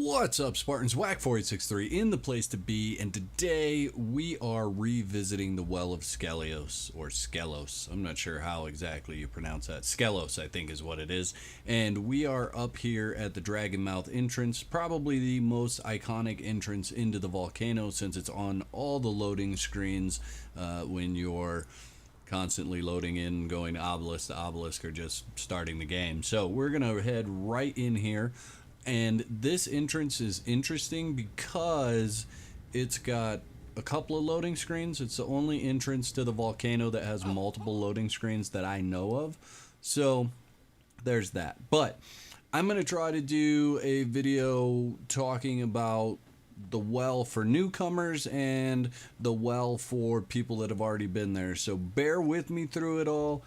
What's up, Spartans? Whack4863 in the place to be, and today we are revisiting the Well of Skelos, or Skelos. I'm not sure how exactly you pronounce that. Skelos, I think, is what it is. And we are up here at the Dragon Mouth entrance, probably the most iconic entrance into the volcano since it's on all the loading screens when you're constantly loading in, going obelisk to obelisk, or just starting the game. So we're gonna head right in here. And this entrance is interesting because it's got a couple of loading screens. It's the only entrance to the volcano that has multiple loading screens that I know of. So there's that. But I'm going to try to do a video talking about the well for newcomers and the well for people that have already been there. So bear with me through it all.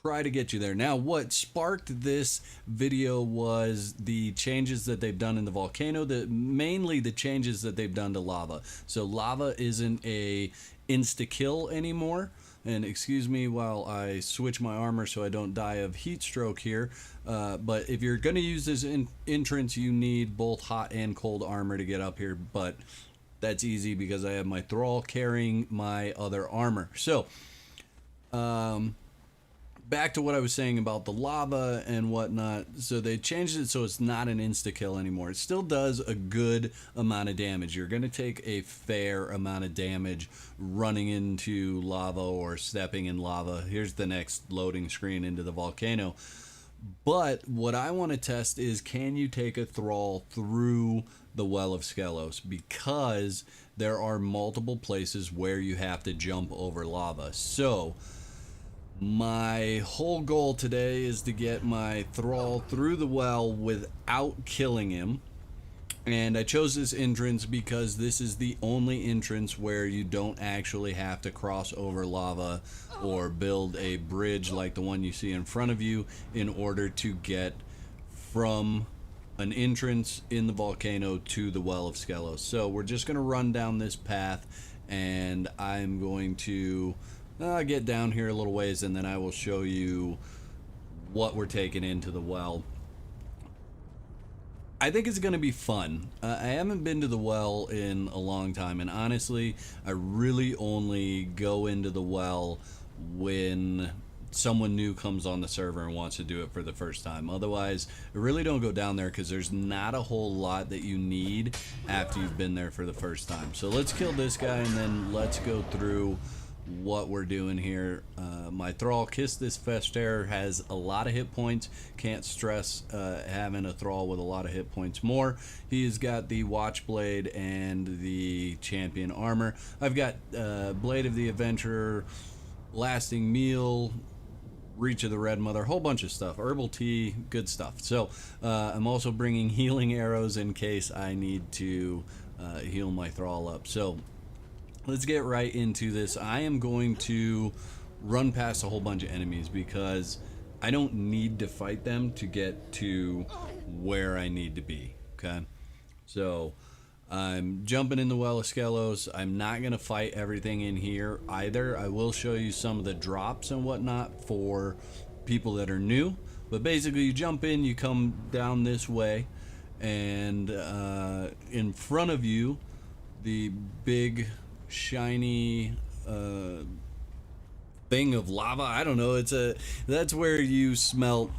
Try to get you there. Now, what sparked this video was the changes that they've done in the volcano, mainly the changes that they've done to lava. So lava isn't a insta-kill anymore. And excuse me while I switch my armor so I don't die of heat stroke here. But if you're going to use this entrance, you need both hot and cold armor to get up here. But that's easy because I have my thrall carrying my other armor. So, back to what I was saying about the lava and whatnot. So they changed it so it's not an insta-kill anymore. It still does a good amount of damage. You're going to take a fair amount of damage running into lava or stepping in lava. Here's the next loading screen into the volcano. But what I want to test is, can you take a thrall through the Well of Skelos? Because there are multiple places where you have to jump over lava. So my whole goal today is to get my thrall through the well without killing him. And I chose this entrance because this is the only entrance where you don't actually have to cross over lava or build a bridge like the one you see in front of you in order to get from an entrance in the volcano to the Well of Skelos. So we're just going to run down this path, and I'm going to get down here a little ways, and then I will show you what we're taking into the well. I think it's going to be fun. I haven't been to the well in a long time, and honestly, I really only go into the well when someone new comes on the server and wants to do it for the first time. Otherwise, I really don't go down there because there's not a whole lot that you need after you've been there for the first time. So let's kill this guy, and then let's go through what we're doing here. My thrall, Kiss This Fester, has a lot of hit points. Can't stress having a thrall with a lot of hit points more. He's got the Watch Blade and the champion armor. I've got Blade of the Adventurer, Lasting Meal, Reach of the Red Mother, whole bunch of stuff. Herbal tea, good stuff. So I'm also bringing healing arrows in case I need to heal my thrall up. So let's get right into this. I am going to run past a whole bunch of enemies because I don't need to fight them to get to where I need to be, okay? So I'm jumping in the Well of Skelos. I'm not going to fight everything in here either. I will show you some of the drops and whatnot for people that are new. But basically, you jump in, you come down this way, and in front of you, the big shiny thing of lava, I don't know, that's where you smelt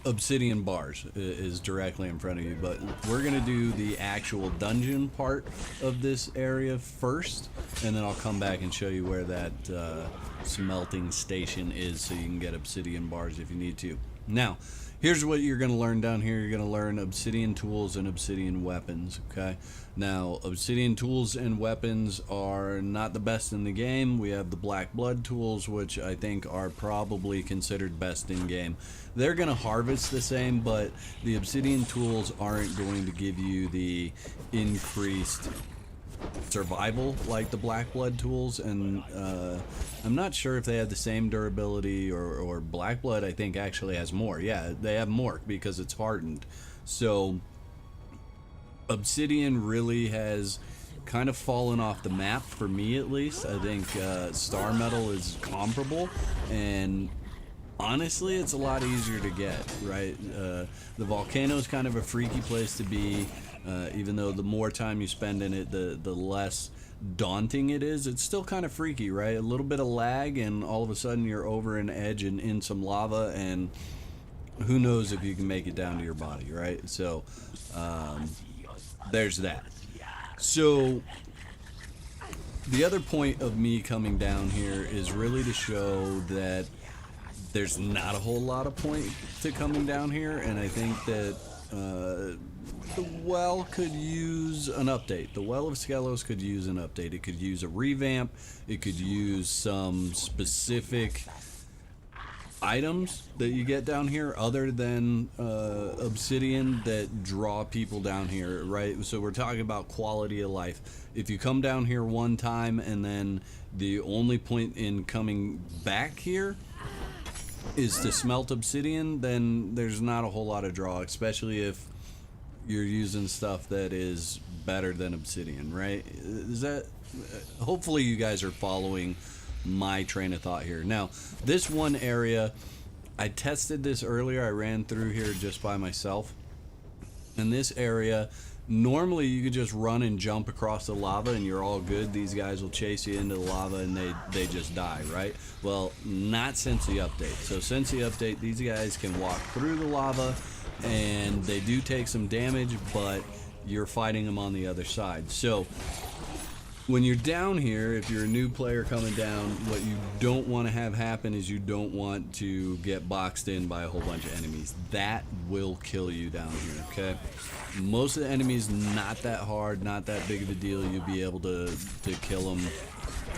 obsidian bars, is directly in front of you. But we're gonna do the actual dungeon part of this area first, and then I'll come back and show you where that smelting station is so you can get obsidian bars if you need to. Now, here's what you're going to learn down here. You're going to learn obsidian tools and obsidian weapons, okay? Now, obsidian tools and weapons are not the best in the game. We have the black blood tools, which I think are probably considered best in game. They're going to harvest the same, but the obsidian tools aren't going to give you the increased survival like the black blood tools, and I'm not sure if they have the same durability, or black blood I think actually has more. Yeah, they have more because it's hardened. So obsidian really has kind of fallen off the map for me, at least. I think star metal is comparable, and honestly, it's a lot easier to get, right? The volcano is kind of a freaky place to be, even though the more time you spend in it, the less daunting it is. It's still kind of freaky, right? A little bit of lag, and all of a sudden you're over an edge and in some lava, and who knows if you can make it down to your body, right? So, there's that. So, the other point of me coming down here is really to show that there's not a whole lot of point to coming down here, and I think that the well could use an update. The Well of Skelos could use an update. It could use a revamp. It could use some specific items that you get down here other than obsidian that draw people down here, right? So we're talking about quality of life. If you come down here one time and then the only point in coming back here is to smelt obsidian, then there's not a whole lot of draw, especially if you're using stuff that is better than obsidian, right? Is that, hopefully you guys are following my train of thought here. Now, this one area, I tested this earlier. I ran through here just by myself. In this area, normally you could just run and jump across the lava and you're all good. These guys will chase you into the lava and they just die, right? Well, not since the update. So since the update, these guys can walk through the lava and they do take some damage, but you're fighting them on the other side. So when you're down here, if you're a new player coming down, what you don't want to have happen is you don't want to get boxed in by a whole bunch of enemies. That will kill you down here, okay? Most of the enemies, not that hard, not that big of a deal. You'll be able to kill them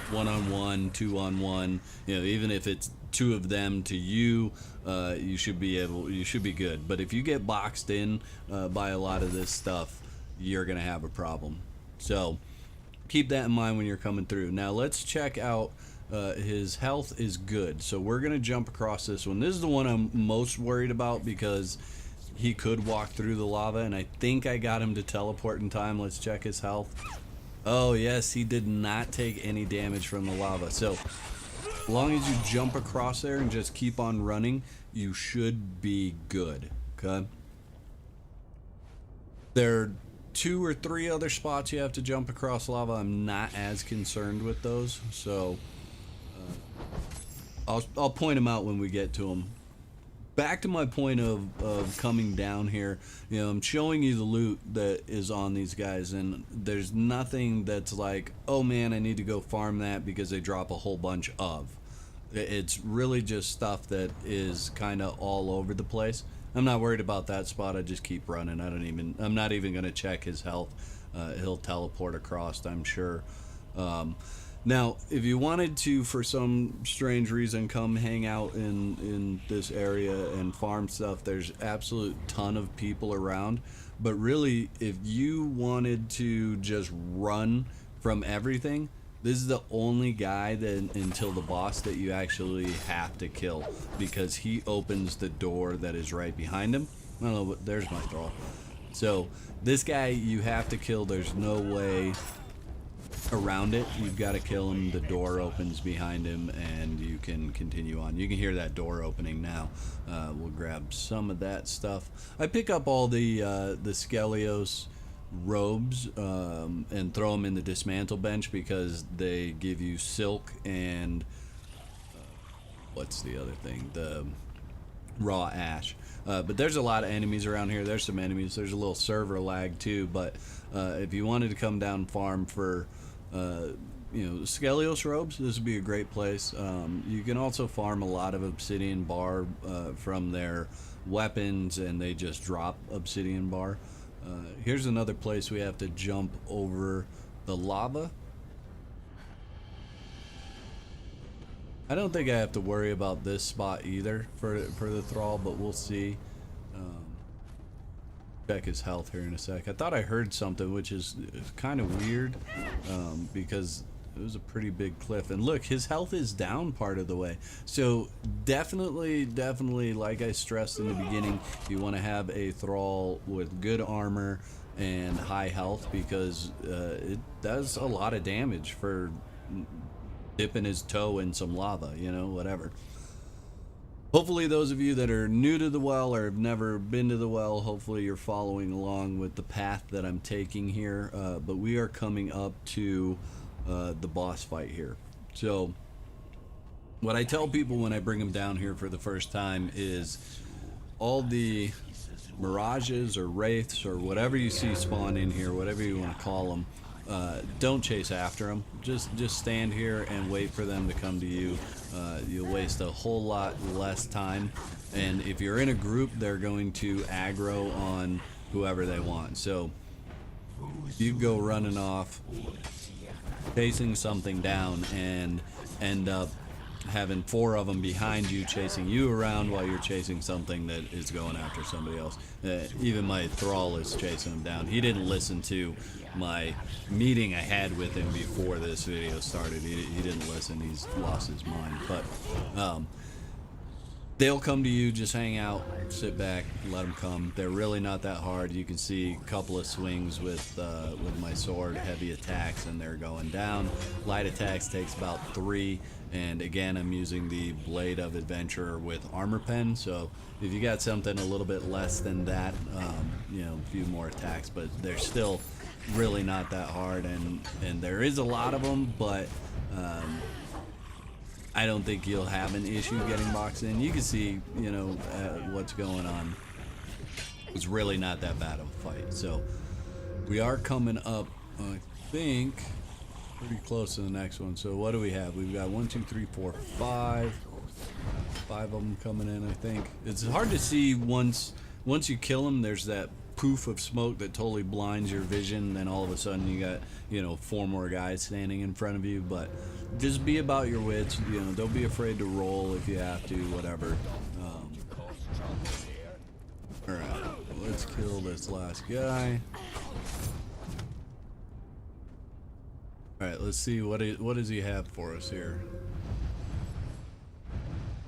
one-on-one, two-on-one. You know, even if it's two of them to you, you should be good. But if you get boxed in by a lot of this stuff, you're gonna have a problem. So keep that in mind when you're coming through. Now let's check out his health is good, so we're gonna jump across this one. This is the one I'm most worried about because he could walk through the lava, and I think I got him to teleport in time. Let's check his health. Oh yes, he did not take any damage from the lava. So as long as you jump across there and just keep on running, you should be good. Okay, there are 2 or 3 other spots you have to jump across lava. I'm not as concerned with those, so I'll point them out when we get to them. Back to my point of coming down here, you know, I'm showing you the loot that is on these guys, and there's nothing that's like, oh man, I need to go farm that because they drop a whole bunch of. It's really just stuff that is kind of all over the place. I'm not worried about that spot. I just keep running. I'm not even going to check his health. He'll teleport across, I'm sure. Now, if you wanted to, for some strange reason, come hang out in this area and farm stuff, there's absolute ton of people around. But really, if you wanted to just run from everything, this is the only guy that until the boss that you actually have to kill, because he opens the door that is right behind him. I don't know, but there's my thrall. So this guy you have to kill. There's no way around it. You've got to kill him. The door opens behind him and you can continue on. You can hear that door opening now. We'll grab some of that stuff. I pick up all the Skelos robes and throw them in the dismantle bench because they give you silk and what's the other thing, the raw ash. But there's a lot of enemies around here. There's some enemies. There's a little server lag too, but if you wanted to come down and farm for Skelos robes, this would be a great place. You can also farm a lot of obsidian bar from their weapons, and they just drop obsidian bar. Here's another place we have to jump over the lava. I don't think I have to worry about this spot either for the thrall, but we'll see. Check his health here in a sec. I thought I heard something, which is kind of weird because it was a pretty big cliff. And look, his health is down part of the way. So definitely, like I stressed in the beginning, you want to have a thrall with good armor and high health, because it does a lot of damage for dipping his toe in some lava, whatever. Hopefully those of you that are new to the well or have never been to the well, hopefully you're following along with the path that I'm taking here. But we are coming up to the boss fight here. So what I tell people when I bring them down here for the first time is all the mirages or wraiths or whatever you see spawn in here, whatever you want to call them, don't chase after them. Just stand here and wait for them to come to you. You'll waste a whole lot less time, and if you're in a group, they're going to aggro on whoever they want. So you go running off chasing something down and end up having 4 of them behind you chasing you around while you're chasing something that is going after somebody else. Even my thrall is chasing him down. He didn't listen to my meeting I had with him before this video started. He didn't listen. He's lost his mind. But they'll come to you. Just hang out, sit back, let them come. They're really not that hard. You can see a couple of swings with my sword, heavy attacks, and they're going down. Light attacks takes about 3. And again, I'm using the Blade of Adventure with armor pen. So if you got something a little bit less than that, you know, a few more attacks, but they're still really not that hard. And there is a lot of them, but I don't think you'll have an issue getting boxed in. You can see, you know, what's going on. It's really not that bad of a fight. So we are coming up, I think, pretty close to the next one. So what do we have? We've got 1, 2, 3, 4, 5 of them coming in. I think it's hard to see once you kill them. There's that poof of smoke that totally blinds your vision. Then all of a sudden you got, you know, 4 more guys standing in front of you. But just be about your wits. You know, don't be afraid to roll if you have to. Whatever. All right, let's kill this last guy. Alright, let's see what does he have for us here.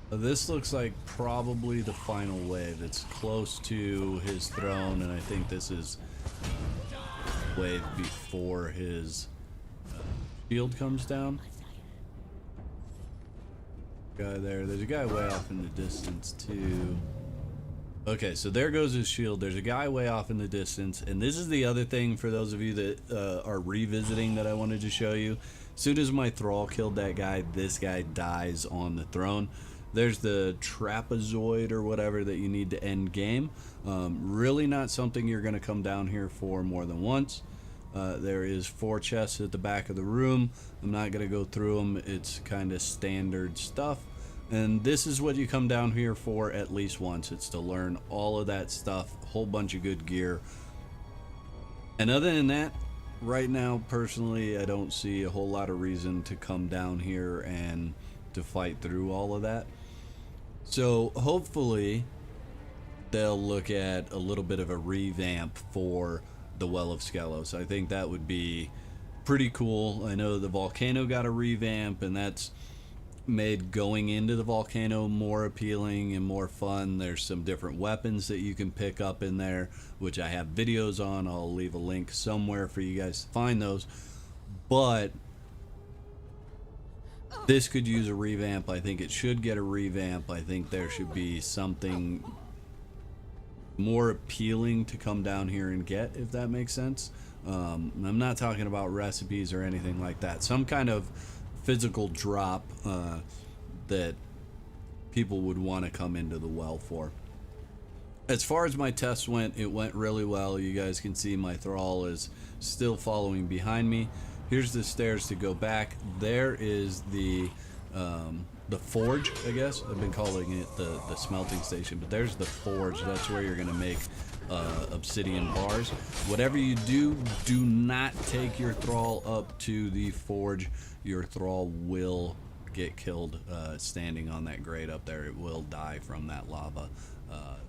This looks like probably the final wave. It's close to his throne, and I think this is wave before his shield comes down. Guy there. There's a guy way off in the distance too. Okay, so there goes his shield. There's a guy way off in the distance, and this is the other thing for those of you that are revisiting that I wanted to show you. As soon as my thrall killed that guy, this guy dies on the throne. There's the trapezoid or whatever that you need to end game. Really not something you're going to come down here for more than once. There is 4 chests at the back of the room. I'm not going to go through them. It's kind of standard stuff. And this is what you come down here for at least once. It's to learn all of that stuff, a whole bunch of good gear. And other than that, right now, personally, I don't see a whole lot of reason to come down here and to fight through all of that. So hopefully they'll look at a little bit of a revamp for the Well of Skelos. I think that would be pretty cool. I know the volcano got a revamp, and that's made going into the volcano more appealing and more fun. There's some different weapons that you can pick up in there, which I have videos on. I'll leave a link somewhere for you guys to find those. But this could use a revamp. I think it should get a revamp. I think there should be something more appealing to come down here and get, if that makes sense. I'm not talking about recipes or anything like that. Some kind of physical drop that people would want to come into the well for. As far as my test went, it went really well. You guys can see my thrall is still following behind me. Here's the stairs to go back. There is the forge, I guess. I've been calling it the smelting station, but there's the forge. That's where you're gonna make obsidian bars. Whatever you do, do not take your thrall up to the forge. Your thrall will get killed standing on that grate up there. It will die from that lava.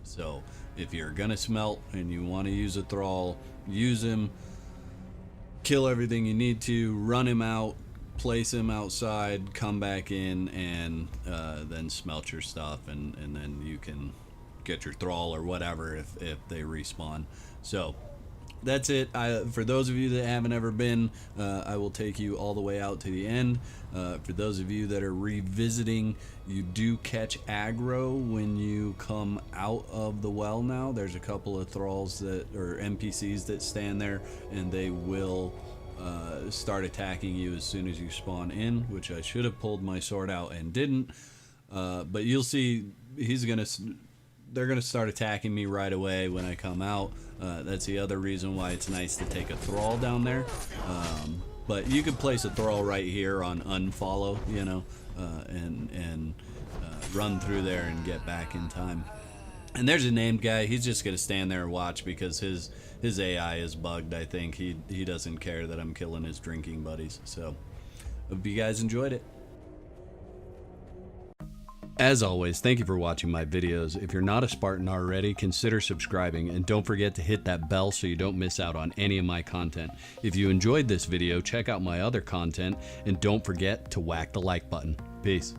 So if you're gonna smelt and you want to use a thrall, use him, kill everything you need to, run him out, place him outside, come back in, and then smelt your stuff, and then you can get your thrall or whatever if they respawn. So that's it. For those of you that haven't ever been, I will take you all the way out to the end. For those of you that are revisiting, you do catch aggro when you come out of the well now. There's a couple of thralls or NPCs that stand there, and they will start attacking you as soon as you spawn in, which I should have pulled my sword out and didn't. But you'll see they're gonna start attacking me right away when I come out. That's the other reason why it's nice to take a thrall down there. But you could place a thrall right here on unfollow, you know, and run through there and get back in time. And there's a named guy. He's just gonna stand there and watch because his AI is bugged. I think he doesn't care that I'm killing his drinking buddies. So hope you guys enjoyed it. As always, thank you for watching my videos. If you're not a Spartan already, consider subscribing, and don't forget to hit that bell so you don't miss out on any of my content. If you enjoyed this video, check out my other content, and don't forget to whack the like button. Peace.